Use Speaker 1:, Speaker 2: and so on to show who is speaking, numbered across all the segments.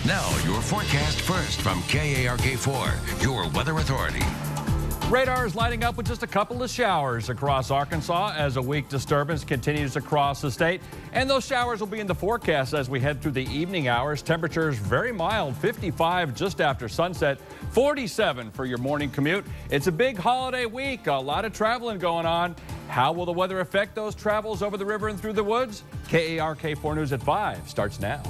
Speaker 1: Now, your forecast first from KARK4, your weather authority.
Speaker 2: Radar is lighting up with just a couple of showers across Arkansas as a weak disturbance continues across the state. And those showers will be in the forecast as we head through the evening hours. Temperatures very mild, 55 just after sunset, 47 for your morning commute. It's a big holiday week, a lot of traveling going on. How will the weather affect those travels over the river and through the woods? KARK4 News at 5 starts now.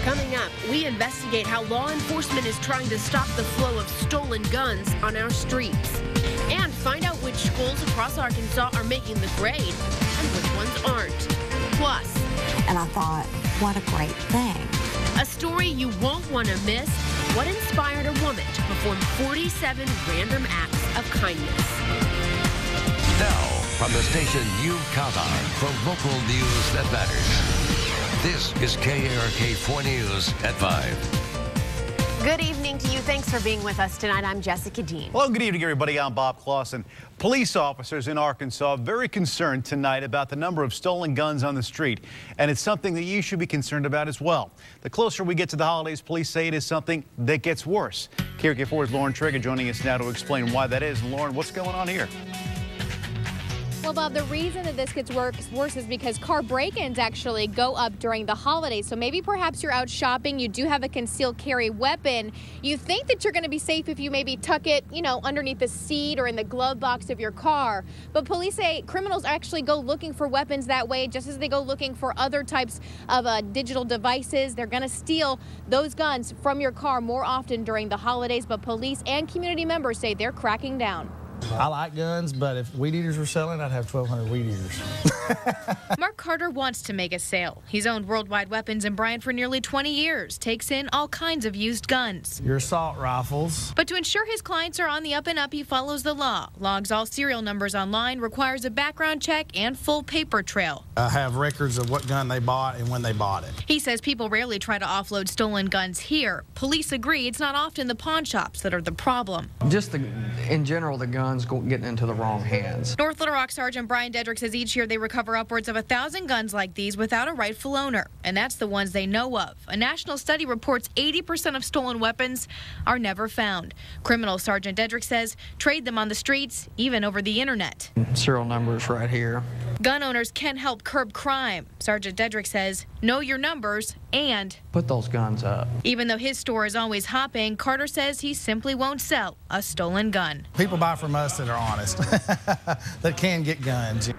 Speaker 3: Coming up, we investigate how law enforcement is trying to stop the flow of stolen guns on our streets. And find out which schools across Arkansas are making the grade and which ones aren't. Plus,
Speaker 4: and I thought, what a great thing.
Speaker 3: A story you won't want to miss. What inspired a woman to perform 47 random acts of kindness?
Speaker 1: Now, from the station you count on for local news that matters. This is KARK4 News at 5.
Speaker 5: Good evening to you. Thanks for being with us tonight. I'm Jessica Dean.
Speaker 6: Well, good evening, everybody. I'm Bob Clausen. Police officers in Arkansas very concerned tonight about the number of stolen guns on the street, and it's something that you should be concerned about as well. The closer we get to the holidays, police say it is something that gets worse. KARK4's Lauren Traeger joining us now to explain why that is. And Lauren, what's going on here?
Speaker 7: Well, Bob, the reason that this gets worse is because car break-ins actually go up during the holidays. So maybe perhaps you're out shopping, you do have a concealed carry weapon. You think that you're going to be safe if you maybe tuck it, underneath the seat or in the glove box of your car. But police say criminals actually go looking for weapons that way, just as they go looking for other types of digital devices. They're going to steal those guns from your car more often during the holidays. But police and community members say they're cracking down.
Speaker 8: I like guns, but if weed eaters were selling, I'd have 1,200 weed eaters.
Speaker 3: Mark Carter wants to make a sale. He's owned Worldwide Weapons in Bryan for nearly 20 years, takes in all kinds of used guns.
Speaker 8: Your assault rifles.
Speaker 3: But to ensure his clients are on the up and up, he follows the law, logs all serial numbers online, requires a background check and full paper trail.
Speaker 8: I have records of what gun they bought and when they bought it.
Speaker 3: He says people rarely try to offload stolen guns here. Police agree it's not often the pawn shops that are the problem.
Speaker 9: Just in general, the guns getting into the wrong hands.
Speaker 3: North Little Rock Sergeant Brian Dedrick says each year they recover upwards of 1,000 guns like these without a rightful owner, and that's the ones they know of. A national study reports 80% of stolen weapons are never found. Criminal Sergeant Dedrick says trade them on the streets, even over the internet.
Speaker 9: Serial numbers right here.
Speaker 3: Gun owners can help curb crime. Sergeant Dedrick says know your numbers and
Speaker 9: put those guns up.
Speaker 3: Even though his store is always hopping, Carter says he simply won't sell a stolen gun.
Speaker 8: People buy from us that are honest, that can get guns.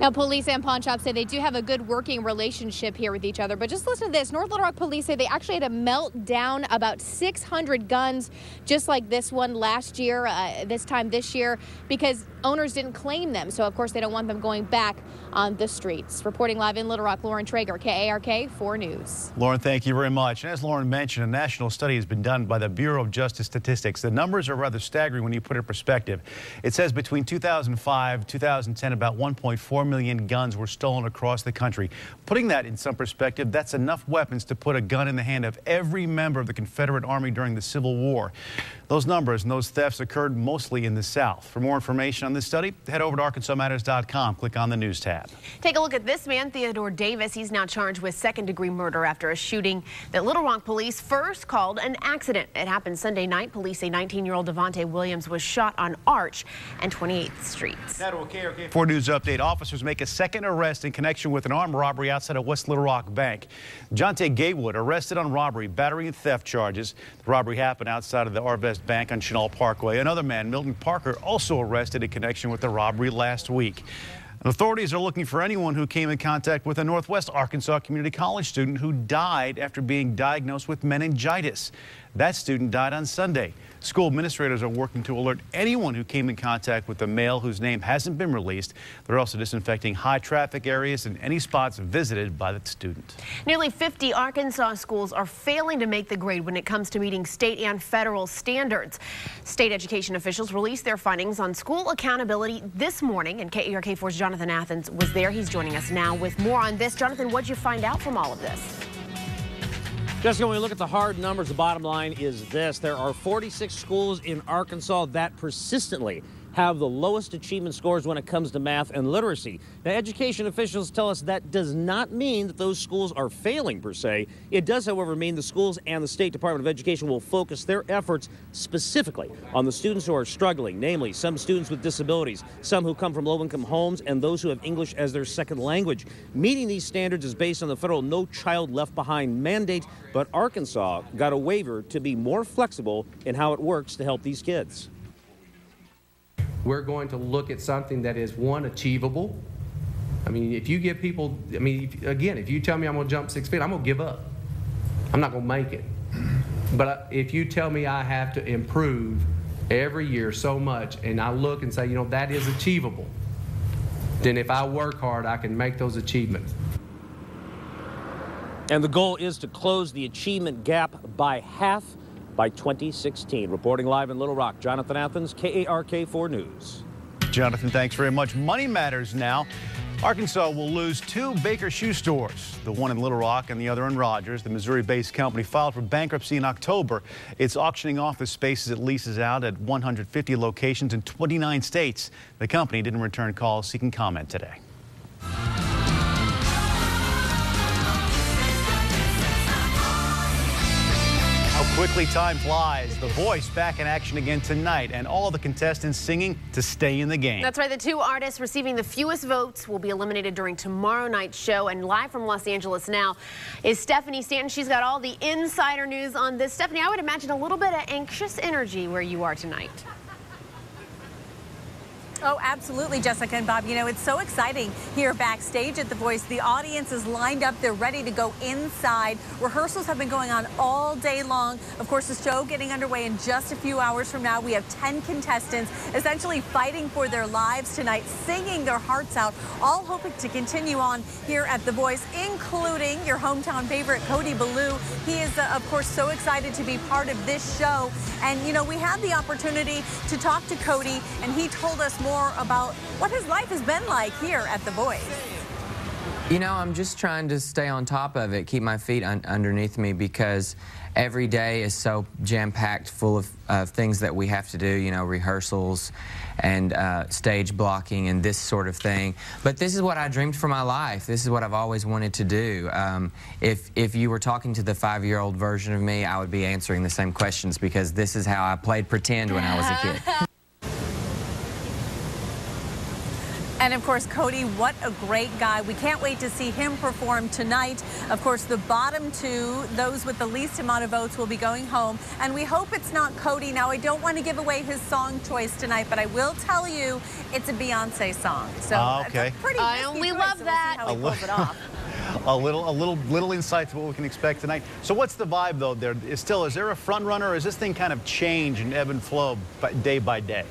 Speaker 7: Now, police and pawn shops say they do have a good working relationship here with each other. But just listen to this. North Little Rock police say they actually had to melt down about 600 guns just like this one last year, this time this year, because owners didn't claim them. So, of course, they don't want them going back on the streets. Reporting live in Little Rock, Lauren Traeger, KARK4 News.
Speaker 6: Lauren, thank you very much. And as Lauren mentioned, a national study has been done by the Bureau of Justice Statistics. The numbers are rather staggering when you put it in perspective. It says between 2005 and 2010, about 1.4 million guns were stolen across the country. Putting that in some perspective, that's enough weapons to put a gun in the hand of every member of the Confederate Army during the Civil War. Those numbers and those thefts occurred mostly in the South. For more information on this study, head over to ArkansasMatters.com. Click on the News tab.
Speaker 5: Take a look at this man, Theodore Davis. He's now charged with second-degree murder after a shooting that Little Rock police first called an accident. It happened Sunday night. Police say 19-year-old Devontae Williams was shot on Arch and 28th Streets.
Speaker 6: Now to a KARK4 News update. Officers make a second arrest in connection with an armed robbery outside of West Little Rock Bank. Jonte Gatewood arrested on robbery, battery, and theft charges. The robbery happened outside of the Arvest Bank on Chenal Parkway. Another man, Milton Parker, also arrested in connection with the robbery last week. And authorities are looking for anyone who came in contact with a Northwest Arkansas Community College student who died after being diagnosed with meningitis. That student died on Sunday. School administrators are working to alert anyone who came in contact with the male whose name hasn't been released. They're also disinfecting high traffic areas and any spots visited by the student.
Speaker 5: Nearly 50 Arkansas schools are failing to make the grade when it comes to meeting state and federal standards. State education officials released their findings on school accountability this morning, and KARK4's Jonathan Athens was there. He's joining us now with more on this. Jonathan, what'd you find out from all of this?
Speaker 10: Jessica, when we look at the hard numbers, the bottom line is this. There are 46 schools in Arkansas that persistently have the lowest achievement scores when it comes to math and literacy. Now, education officials tell us that does not mean that those schools are failing per se. It does, however, mean the schools and the State Department of Education will focus their efforts specifically on the students who are struggling, namely some students with disabilities, some who come from low-income homes, and those who have English as their second language. Meeting these standards is based on the federal No Child Left Behind mandate, but Arkansas got a waiver to be more flexible in how it works to help these kids.
Speaker 11: We're going to look at something that is, one, achievable. I mean, if you give people, I mean, again, if you tell me I'm going to jump 6 feet, I'm going to give up. I'm not going to make it. But if you tell me I have to improve every year so much, and I look and say, you know, that is achievable, then if I work hard, I can make those achievements.
Speaker 10: And the goal is to close the achievement gap by half by 2016. Reporting live in Little Rock, Jonathan Athens, KARK4 News.
Speaker 6: Jonathan, thanks very much. Money matters now. Arkansas will lose 2 Baker shoe stores, the one in Little Rock and the other in Rogers. The Missouri-based company filed for bankruptcy in October. It's auctioning off the spaces it leases out at 150 locations in 29 states. The company didn't return calls seeking comment today. Quickly time flies. The Voice back in action again tonight, and all the contestants singing to stay in the game.
Speaker 5: That's right. The 2 artists receiving the fewest votes will be eliminated during tomorrow night's show. And live from Los Angeles now is Stephanie Stanton. She's got all the insider news on this. Stephanie, I would imagine a little bit of anxious energy where you are tonight.
Speaker 12: Oh, absolutely, Jessica and Bob. You know, it's so exciting here backstage at The Voice. The audience is lined up. They're ready to go inside. Rehearsals have been going on all day long. Of course, the show getting underway in just a few hours from now. We have 10 contestants essentially fighting for their lives tonight, singing their hearts out, all hoping to continue on here at The Voice, including your hometown favorite, Cody Ballou. He is, of course, so excited to be part of this show. And, you know, we had the opportunity to talk to Cody, and he told us more about what his life has been like here at The Voice.
Speaker 13: You know, I'm just trying to stay on top of it, keep my feet underneath me, because every day is so jam-packed full of things that we have to do, you know, rehearsals and stage blocking and this sort of thing. But this is what I dreamed for my life. This is what I've always wanted to do. If you were talking to the 5-year-old version of me, I would be answering the same questions, because this is how I played pretend when I was a kid.
Speaker 12: And of course, Cody, what a great guy. We can't wait to see him perform tonight. Of course, the bottom 2, those with the least amount of votes, will be going home. And we hope it's not Cody. Now, I don't want to give away his song choice tonight, but I will tell you it's a Beyonce song. So
Speaker 6: okay.
Speaker 5: We love that.
Speaker 12: We'll see how he pulls it off.
Speaker 6: a little insight to what we can expect tonight. So what's the vibe, though? Is there a front runner, or is this thing kind of change and ebb and flow day by day?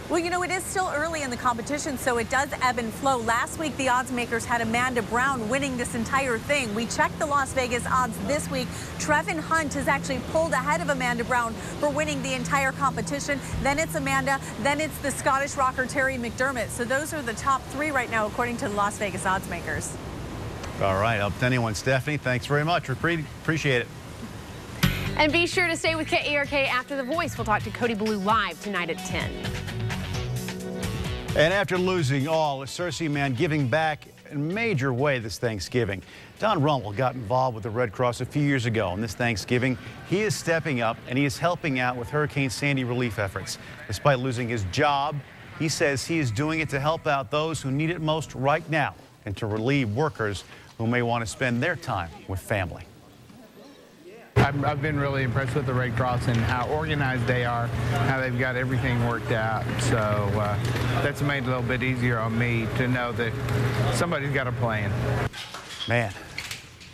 Speaker 12: Well, you know, it is still early in the competition, so it does ebb and flow. Last week, the odds makers had Amanda Brown winning this entire thing. We checked the Las Vegas odds this week. Trevin Hunt has actually pulled ahead of Amanda Brown for winning the entire competition. Then it's Amanda. Then it's the Scottish rocker Terry McDermott. So those are the top 3 right now, according to the Las Vegas odds makers.
Speaker 6: All right, up to anyone. Stephanie, thanks very much. We appreciate it.
Speaker 5: And be sure to stay with KARK after The Voice. We'll talk to Cody Ballou live tonight at 10.
Speaker 6: And after losing all, a Searcy man giving back in a major way this Thanksgiving. Don Rummel got involved with the Red Cross a few years ago, and this Thanksgiving, he is stepping up and he is helping out with Hurricane Sandy relief efforts. Despite losing his job, he says he is doing it to help out those who need it most right now and to relieve workers who may want to spend their time with family.
Speaker 14: I've been really impressed with the Red Cross and how organized they are, how they've got everything worked out. So that's made it a little bit easier on me to know that somebody's got a plan.
Speaker 6: Man,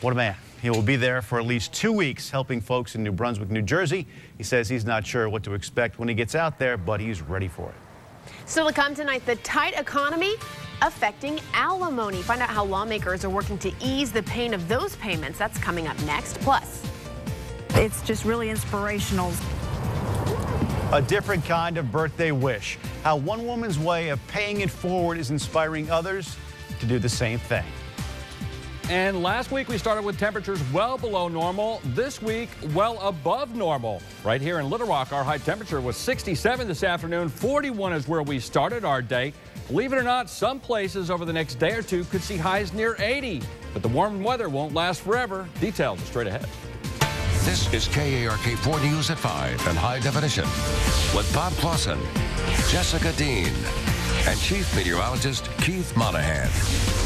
Speaker 6: what a man. He will be there for at least 2 weeks helping folks in New Brunswick, New Jersey. He says he's not sure what to expect when he gets out there, but he's ready for it.
Speaker 5: Still to come tonight, the tight economy affecting alimony. Find out how lawmakers are working to ease the pain of those payments. That's coming up next. Plus,
Speaker 15: it's just really inspirational.
Speaker 6: A different kind of birthday wish. How one woman's way of paying it forward is inspiring others to do the same thing.
Speaker 2: And last week we started with temperatures well below normal. This week, well above normal. Right here in Little Rock, our high temperature was 67 this afternoon. 41 is where we started our day. Believe it or not, some places over the next day or two could see highs near 80. But the warm weather won't last forever. Details are straight ahead.
Speaker 1: This is KARK 4 News at 5 and High Definition with Bob Clausen, Jessica Dean, and Chief Meteorologist Keith Monahan.